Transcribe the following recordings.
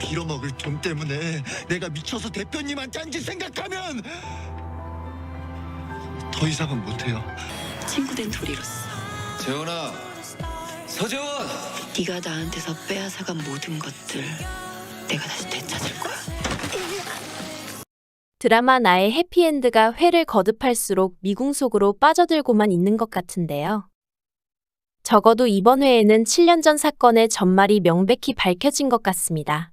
빌어먹을 돈 때문에 내가 미쳐서 대표님한테 한 짓 생각하면 더 이상은 못해요. 친구된 둘이로서 재원아, 서재원! 네가 나한테서 빼앗아간 모든 것들 내가 다시 되찾을 거야. 드라마 나의 해피엔드가 회를 거듭할수록 미궁 속으로 빠져들고만 있는 것 같은데요. 적어도 이번 회에는 7년 전 사건의 전말이 명백히 밝혀진 것 같습니다.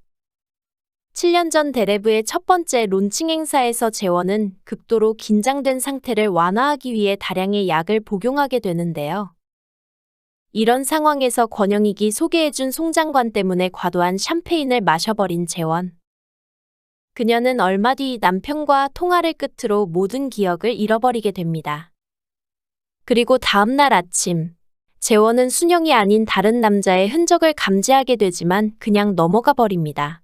7년 전 데레브의 첫 번째 론칭 행사에서 재원은 극도로 긴장된 상태를 완화하기 위해 다량의 약을 복용하게 되는데요. 이런 상황에서 권영익이 소개해준 송장관 때문에 과도한 샴페인을 마셔버린 재원. 그녀는 얼마 뒤 남편과 통화를 끝으로 모든 기억을 잃어버리게 됩니다. 그리고 다음 날 아침, 재원은 순영이 아닌 다른 남자의 흔적을 감지하게 되지만 그냥 넘어가 버립니다.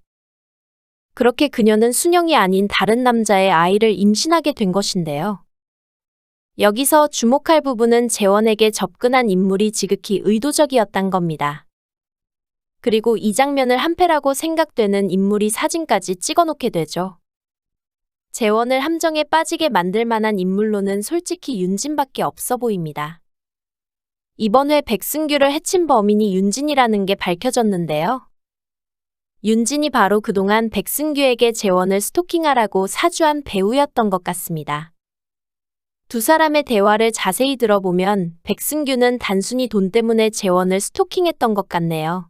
그렇게 그녀는 순영이 아닌 다른 남자의 아이를 임신하게 된 것인데요. 여기서 주목할 부분은 재원에게 접근한 인물이 지극히 의도적이었단 겁니다. 그리고 이 장면을 한패라고 생각되는 인물이 사진까지 찍어놓게 되죠. 재원을 함정에 빠지게 만들 만한 인물로는 솔직히 윤진밖에 없어 보입니다. 이번 회 백승규를 해친 범인이 윤진이라는 게 밝혀졌는데요. 윤진이 바로 그동안 백승규에게 재원을 스토킹하라고 사주한 배우였던 것 같습니다. 두 사람의 대화를 자세히 들어보면 백승규는 단순히 돈 때문에 재원을 스토킹했던 것 같네요.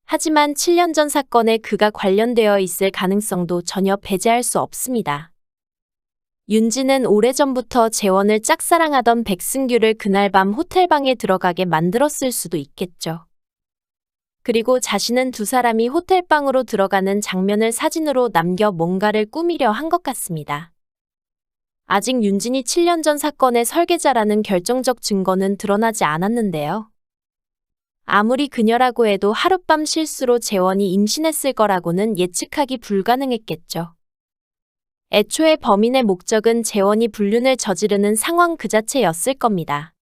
하지만 7년 전 사건에 그가 관련되어 있을 가능성도 전혀 배제할 수 없습니다. 윤진은 오래전부터 재원을 짝사랑하던 백승규를 그날 밤 호텔방에 들어가게 만들었을 수도 있겠죠. 그리고 자신은 두 사람이 호텔방으로 들어가는 장면을 사진으로 남겨 뭔가를 꾸미려 한 것 같습니다. 아직 윤진이 7년 전 사건의 설계자라는 결정적 증거는 드러나지 않았는데요. 아무리 그녀라고 해도 하룻밤 실수로 재원이 임신했을 거라고는 예측하기 불가능했겠죠. 애초에 범인의 목적은 재원이 불륜을 저지르는 상황 그 자체였을 겁니다.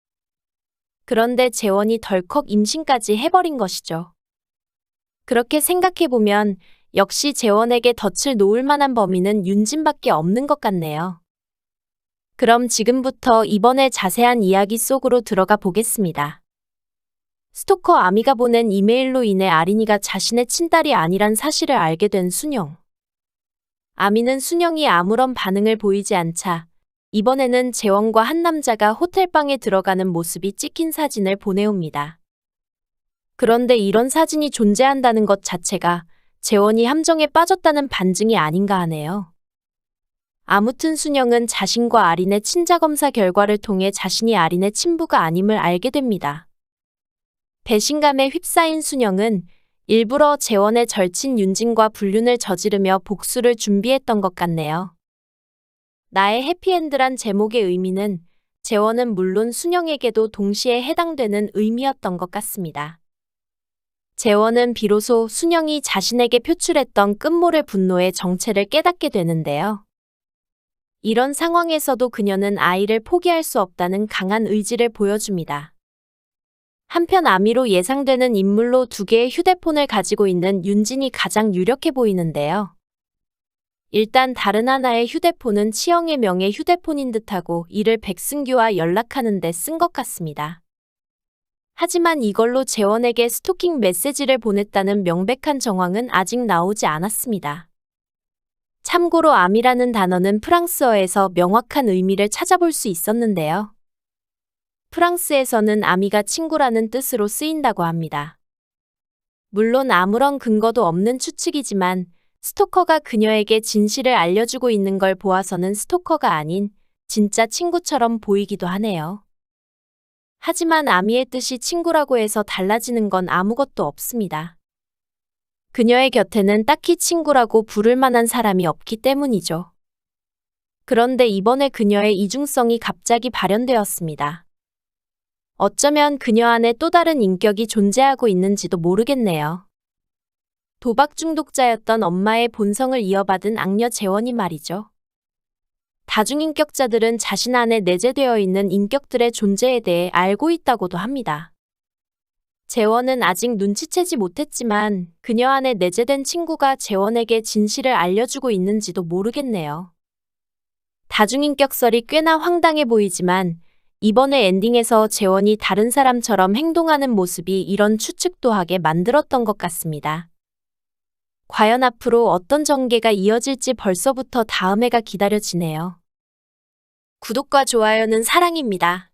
그런데 재원이 덜컥 임신까지 해버린 것이죠. 그렇게 생각해보면 역시 재원에게 덫을 놓을 만한 범인은 윤진밖에 없는 것 같네요. 그럼 지금부터 이번에 자세한 이야기 속으로 들어가 보겠습니다. 스토커 아미가 보낸 이메일로 인해 아린이가 자신의 친딸이 아니란 사실을 알게 된 순영. 아미는 순영이 아무런 반응을 보이지 않자 이번에는 재원과 한 남자가 호텔방에 들어가는 모습이 찍힌 사진을 보내옵니다. 그런데 이런 사진이 존재한다는 것 자체가 재원이 함정에 빠졌다는 반증이 아닌가 하네요. 아무튼 순영은 자신과 아린의 친자검사 결과를 통해 자신이 아린의 친부가 아님을 알게 됩니다. 배신감에 휩싸인 순영은 일부러 재원의 절친 윤진과 불륜을 저지르며 복수를 준비했던 것 같네요. 나의 해피엔드란 제목의 의미는 재원은 물론 순영에게도 동시에 해당되는 의미였던 것 같습니다. 재원은 비로소 순영이 자신에게 표출했던 끝모를 분노의 정체를 깨닫게 되는데요. 이런 상황에서도 그녀는 아이를 포기할 수 없다는 강한 의지를 보여줍니다. 한편 아미로 예상되는 인물로 두 개의 휴대폰을 가지고 있는 윤진이 가장 유력해 보이는데요. 일단 다른 하나의 휴대폰은 치영의 명의 휴대폰인 듯하고 이를 백승규와 연락하는 데 쓴 것 같습니다. 하지만 이걸로 재원에게 스토킹 메시지를 보냈다는 명백한 정황은 아직 나오지 않았습니다. 참고로 아미라는 단어는 프랑스어에서 명확한 의미를 찾아볼 수 있었는데요. 프랑스에서는 아미가 친구라는 뜻으로 쓰인다고 합니다. 물론 아무런 근거도 없는 추측이지만 스토커가 그녀에게 진실을 알려주고 있는 걸 보아서는 스토커가 아닌 진짜 친구처럼 보이기도 하네요. 하지만 아미의 뜻이 친구라고 해서 달라지는 건 아무것도 없습니다. 그녀의 곁에는 딱히 친구라고 부를 만한 사람이 없기 때문이죠. 그런데 이번에 그녀의 이중성이 갑자기 발현되었습니다. 어쩌면 그녀 안에 또 다른 인격이 존재하고 있는지도 모르겠네요. 도박 중독자였던 엄마의 본성을 이어받은 악녀 재원이 말이죠. 다중인격자들은 자신 안에 내재되어 있는 인격들의 존재에 대해 알고 있다고도 합니다. 재원은 아직 눈치채지 못했지만 그녀 안에 내재된 친구가 재원에게 진실을 알려주고 있는지도 모르겠네요. 다중인격설이 꽤나 황당해 보이지만 이번에 엔딩에서 재원이 다른 사람처럼 행동하는 모습이 이런 추측도 하게 만들었던 것 같습니다. 과연 앞으로 어떤 전개가 이어질지 벌써부터 다음 회가 기다려지네요. 구독과 좋아요는 사랑입니다.